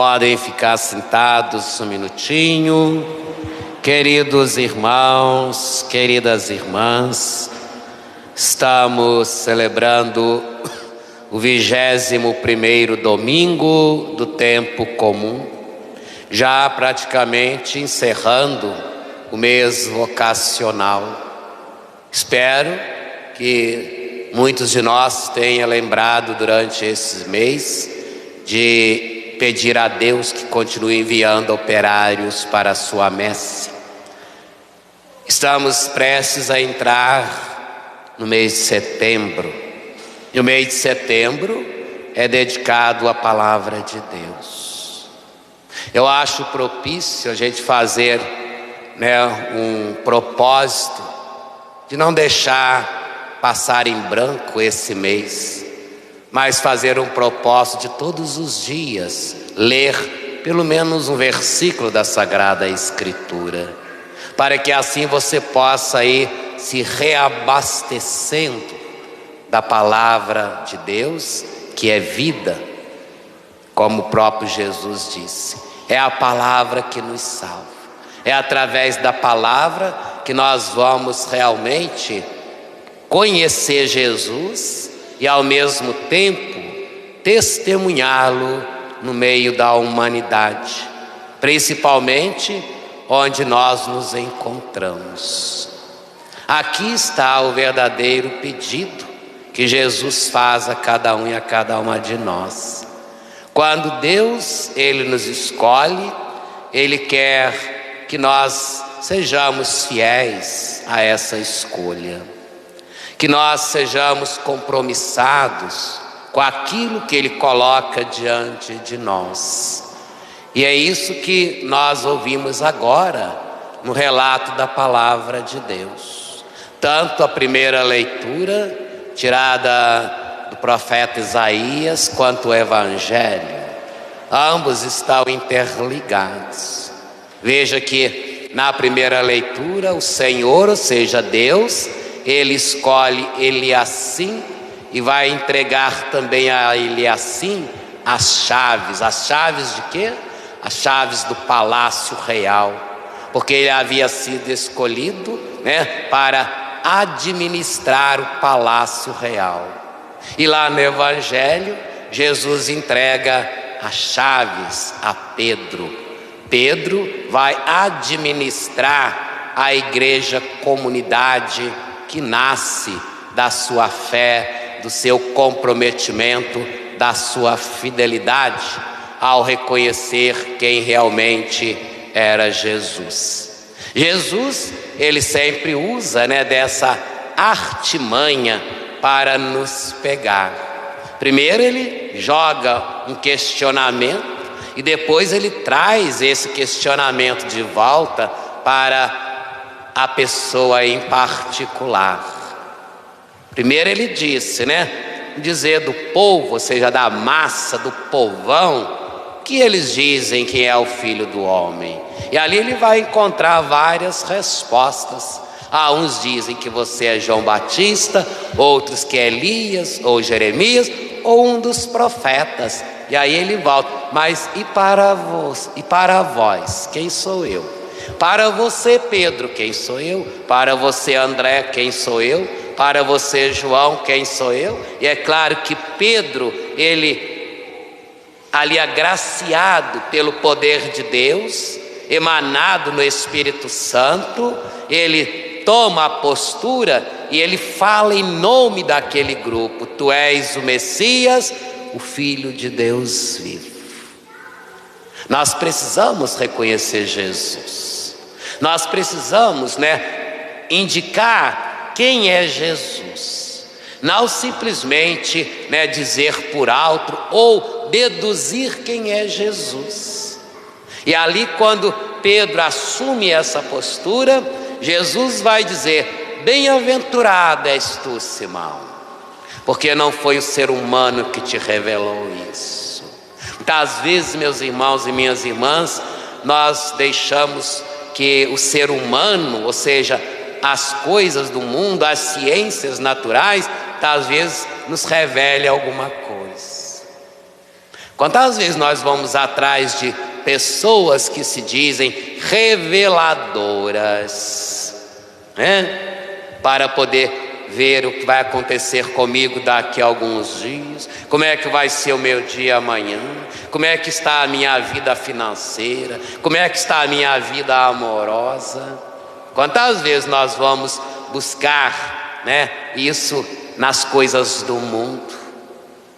Podem ficar sentados um minutinho. Queridos irmãos, queridas irmãs, estamos celebrando o 21º domingo do tempo comum, já praticamente encerrando o mês vocacional. Espero que muitos de nós tenham lembrado durante esse mês de pedir a Deus que continue enviando operários para a sua messe. Estamos prestes a entrar no mês de setembro. E o mês de setembro é dedicado à palavra de Deus. Eu acho propício a gente fazer um propósito de não deixar passar em branco esse mês, mas fazer um propósito de todos os dias ler pelo menos um versículo da Sagrada Escritura, para que assim você possa ir se reabastecendo da palavra de Deus, que é vida, como o próprio Jesus disse. É a palavra que nos salva, é através da palavra que nós vamos realmente conhecer Jesus e ao mesmo tempo testemunhá-lo no meio da humanidade, principalmente onde nós nos encontramos. Aqui está o verdadeiro pedido que Jesus faz a cada um e a cada uma de nós. Quando Deus, Ele nos escolhe, Ele quer que nós sejamos fiéis a essa escolha, que nós sejamos compromissados com aquilo que Ele coloca diante de nós. E é isso que nós ouvimos agora no relato da palavra de Deus. Tanto a primeira leitura, tirada do profeta Isaías, quanto o Evangelho, ambos estão interligados. Veja que na primeira leitura o Senhor, ou seja, Deus, Ele escolhe Eliacim e vai entregar também a Eliacim as chaves de quê? As chaves do palácio real, porque ele havia sido escolhido para administrar o palácio real. E lá no Evangelho, Jesus entrega as chaves a Pedro. Pedro vai administrar a igreja comunidade que nasce da sua fé, do seu comprometimento, da sua fidelidade ao reconhecer quem realmente era Jesus. Jesus, ele sempre usa dessa artimanha para nos pegar. Primeiro ele joga um questionamento e depois ele traz esse questionamento de volta para a pessoa em particular. Primeiro ele disse, dizer do povo, ou seja, da massa, do povão, que eles dizem que é o Filho do Homem. E ali ele vai encontrar várias respostas. Uns dizem que você é João Batista, outros que é Elias, ou Jeremias, ou um dos profetas. E aí ele volta, mas e para vós, quem sou eu? Para você, Pedro, quem sou eu? Para você, André, quem sou eu? Para você, João, quem sou eu? E é claro que Pedro, ele ali agraciado pelo poder de Deus, emanado no Espírito Santo, ele toma a postura e ele fala em nome daquele grupo: tu és o Messias, o Filho de Deus vivo. Nós precisamos reconhecer Jesus. Nós precisamos, indicar quem é Jesus. Não simplesmente, dizer por alto ou deduzir quem é Jesus. E ali, quando Pedro assume essa postura, Jesus vai dizer: bem-aventurado és tu, Simão, porque não foi o ser humano que te revelou isso. Muitas vezes, meus irmãos e minhas irmãs, nós deixamos que o ser humano, ou seja, as coisas do mundo, as ciências naturais, às vezes nos revele alguma coisa. Quantas vezes nós vamos atrás de pessoas que se dizem reveladoras, né? Para poder ver o que vai acontecer comigo daqui a alguns dias, como é que vai ser o meu dia amanhã, como é que está a minha vida financeira, como é que está a minha vida amorosa. Quantas vezes nós vamos buscar, né, isso nas coisas do mundo,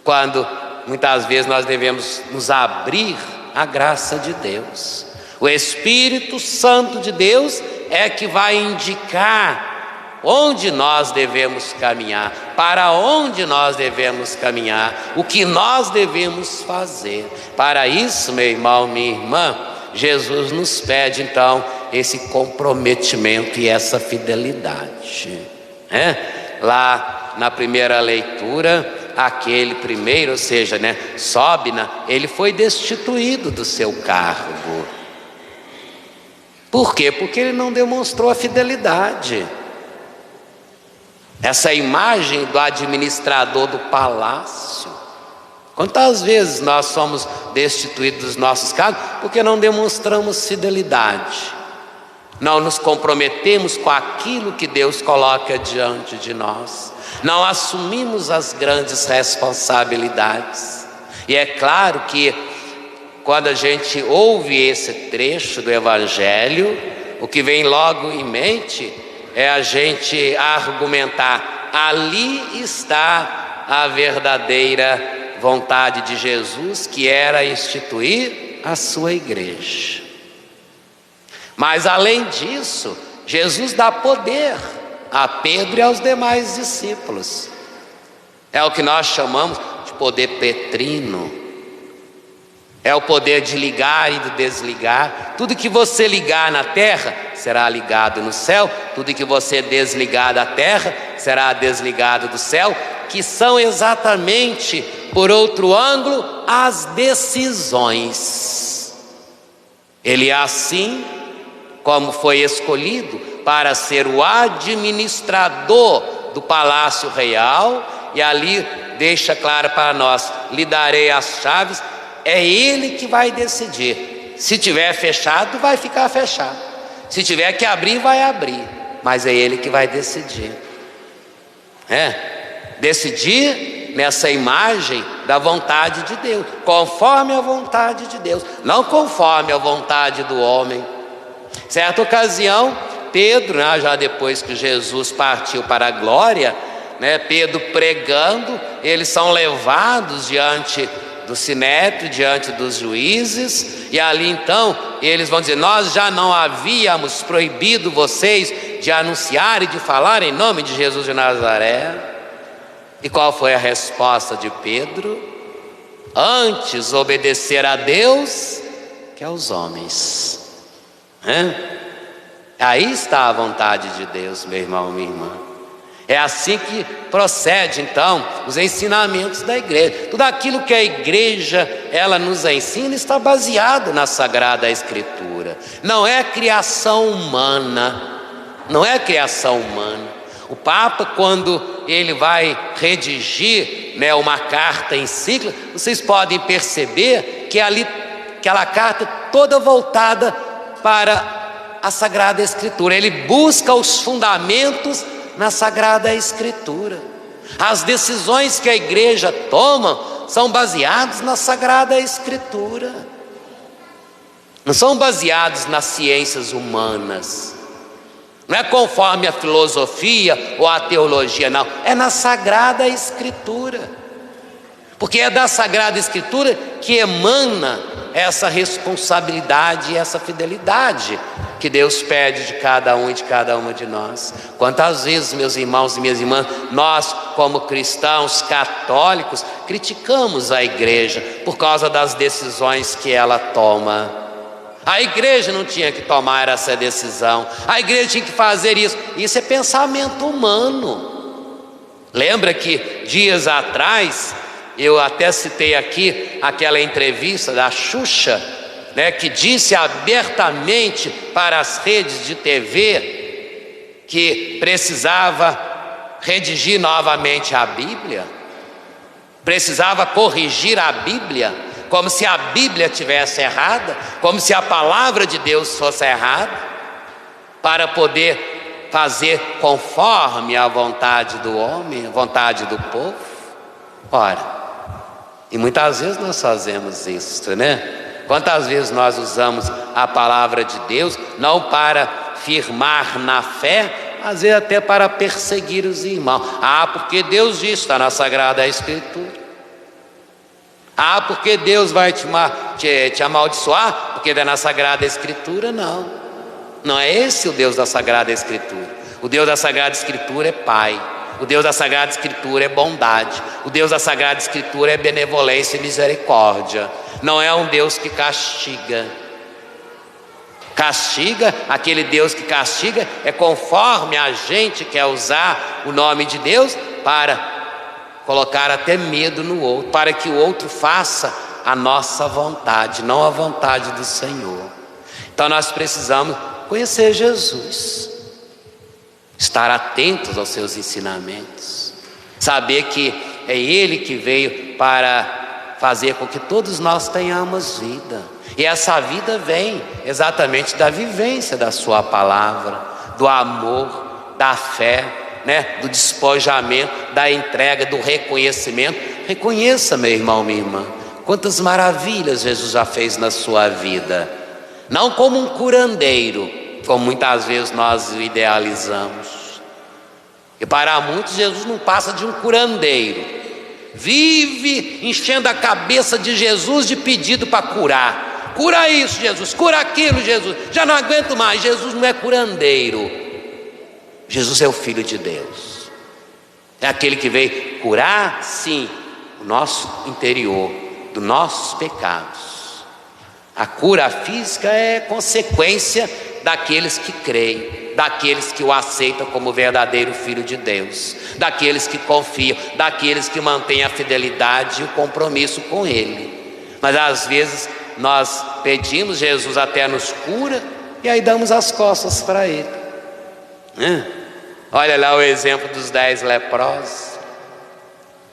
quando muitas vezes nós devemos nos abrir à graça de Deus. O Espírito Santo de Deus é que vai indicar onde nós devemos caminhar, para onde nós devemos caminhar, o que nós devemos fazer. Para isso, meu irmão, minha irmã, Jesus nos pede então esse comprometimento e essa fidelidade, né? Lá na primeira leitura, aquele primeiro, ou seja, né, Sóbina, ele foi destituído do seu cargo. Por quê? Porque ele não demonstrou a fidelidade. Essa imagem do administrador do palácio. Quantas vezes nós somos destituídos dos nossos cargos porque não demonstramos fidelidade, não nos comprometemos com aquilo que Deus coloca diante de nós, não assumimos as grandes responsabilidades. E é claro que quando a gente ouve esse trecho do Evangelho, o que vem logo em mente é a gente argumentar: ali está a verdadeira vontade de Jesus, que era instituir a sua igreja. Mas além disso, Jesus dá poder a Pedro e aos demais discípulos. É o que nós chamamos de poder petrino. É o poder de ligar e de desligar. Tudo que você ligar na terra será ligado no céu. Tudo que você desligar da terra será desligado do céu. Que são exatamente, por outro ângulo, as decisões. Ele é assim como foi escolhido para ser o administrador do palácio real. E ali deixa claro para nós: lhe darei as chaves. É ele que vai decidir. Se tiver fechado, vai ficar fechado. Se tiver que abrir, vai abrir. Mas é ele que vai decidir. Decidir nessa imagem da vontade de Deus, conforme a vontade de Deus, não conforme a vontade do homem. Certa ocasião, Pedro, já depois que Jesus partiu para a glória, Pedro pregando, eles são levados diante do sinédrio, diante dos juízes, e ali então eles vão dizer: nós já não havíamos proibido vocês de anunciar e de falar em nome de Jesus de Nazaré? E qual foi a resposta de Pedro? Antes obedecer a Deus que aos homens. Aí está a vontade de Deus, meu irmão, minha irmã. É assim que procede então os ensinamentos da igreja. Tudo aquilo que a igreja ela nos ensina está baseado na Sagrada Escritura. Não é criação humana. Não é criação humana. O Papa, quando ele vai redigir uma carta encíclica, vocês podem perceber que ali aquela carta toda voltada para a Sagrada Escritura. Ele busca os fundamentos na Sagrada Escritura. As decisões que a igreja toma são baseadas na Sagrada Escritura. Não são baseados nas ciências humanas. Não é conforme a filosofia ou a teologia, não. É na Sagrada Escritura. Porque é da Sagrada Escritura que emana essa responsabilidade e essa fidelidade que Deus pede de cada um e de cada uma de nós. Quantas vezes, meus irmãos e minhas irmãs, nós como cristãos católicos criticamos a igreja por causa das decisões que ela toma. A igreja não tinha que tomar essa decisão, a igreja tinha que fazer isso. Isso é pensamento humano. Lembra que dias atrás eu até citei aqui aquela entrevista da Xuxa, que disse abertamente para as redes de TV que precisava redigir novamente a Bíblia, precisava corrigir a Bíblia como se a Bíblia tivesse errada, como se a palavra de Deus fosse errada, para poder fazer conforme a vontade do homem, a vontade do povo. Ora, e muitas vezes nós fazemos isso, né? Quantas vezes nós usamos a palavra de Deus não para firmar na fé, às vezes até para perseguir os irmãos. Porque Deus diz, está na Sagrada Escritura. Porque Deus vai te amaldiçoar, porque é na Sagrada Escritura. Não é esse o Deus da Sagrada Escritura. O Deus da Sagrada Escritura é Pai. O Deus da Sagrada Escritura é bondade. O Deus da Sagrada Escritura é benevolência e misericórdia. Não é um Deus que castiga. Aquele Deus que castiga é conforme a gente quer usar o nome de Deus para colocar até medo no outro, para que o outro faça a nossa vontade, não a vontade do Senhor. Então nós precisamos conhecer Jesus, estar atentos aos seus ensinamentos, saber que é Ele que veio para fazer com que todos nós tenhamos vida. E essa vida vem exatamente da vivência da sua palavra, do amor, da fé, né? Do despojamento, da entrega, do reconhecimento. Reconheça, meu irmão, minha irmã, quantas maravilhas Jesus já fez na sua vida. Não como um curandeiro, como muitas vezes nós o idealizamos. E para muitos Jesus não passa de um curandeiro. Vive enchendo a cabeça de Jesus de pedido para curar. Cura isso, Jesus, cura aquilo, Jesus, já não aguento mais. Jesus não é curandeiro. Jesus é o Filho de Deus. É aquele que veio curar, sim, o nosso interior, dos nossos pecados. A cura física é consequência daqueles que creem, daqueles que o aceitam como verdadeiro Filho de Deus, daqueles que confiam, daqueles que mantêm a fidelidade e o compromisso com Ele. Mas às vezes nós pedimos, Jesus até nos cura, e aí damos as costas para Ele. Olha lá o exemplo dos 10 leprosos.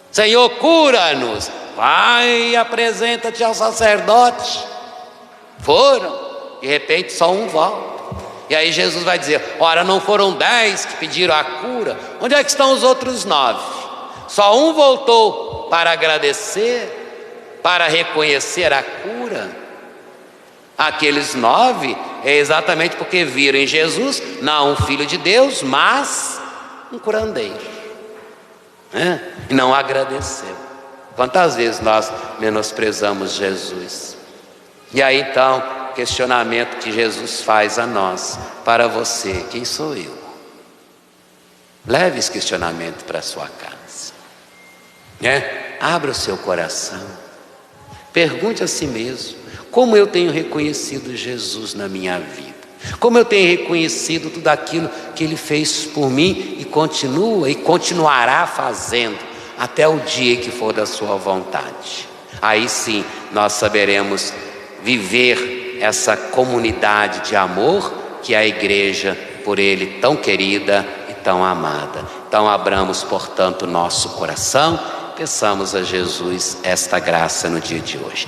Senhor, cura-nos. Vai e apresenta-te ao sacerdote. Foram, de repente só um volta. E aí Jesus vai dizer: ora, não foram 10 que pediram a cura? Onde é que estão os outros 9? Só um voltou para agradecer, para reconhecer a cura. Aqueles 9 é exatamente porque viram em Jesus não um Filho de Deus, mas um curandeiro, e não agradeceu. Quantas vezes nós menosprezamos Jesus? E aí então, o questionamento que Jesus faz a nós: para você, quem sou eu? Leve esse questionamento para a sua casa, abra o seu coração, pergunte a si mesmo: como eu tenho reconhecido Jesus na minha vida? Como eu tenho reconhecido tudo aquilo que Ele fez por mim e continua e continuará fazendo até o dia que for da sua vontade? Aí sim nós saberemos viver essa comunidade de amor que é a igreja por Ele tão querida e tão amada. Então abramos, portanto, nosso coração, peçamos a Jesus esta graça no dia de hoje.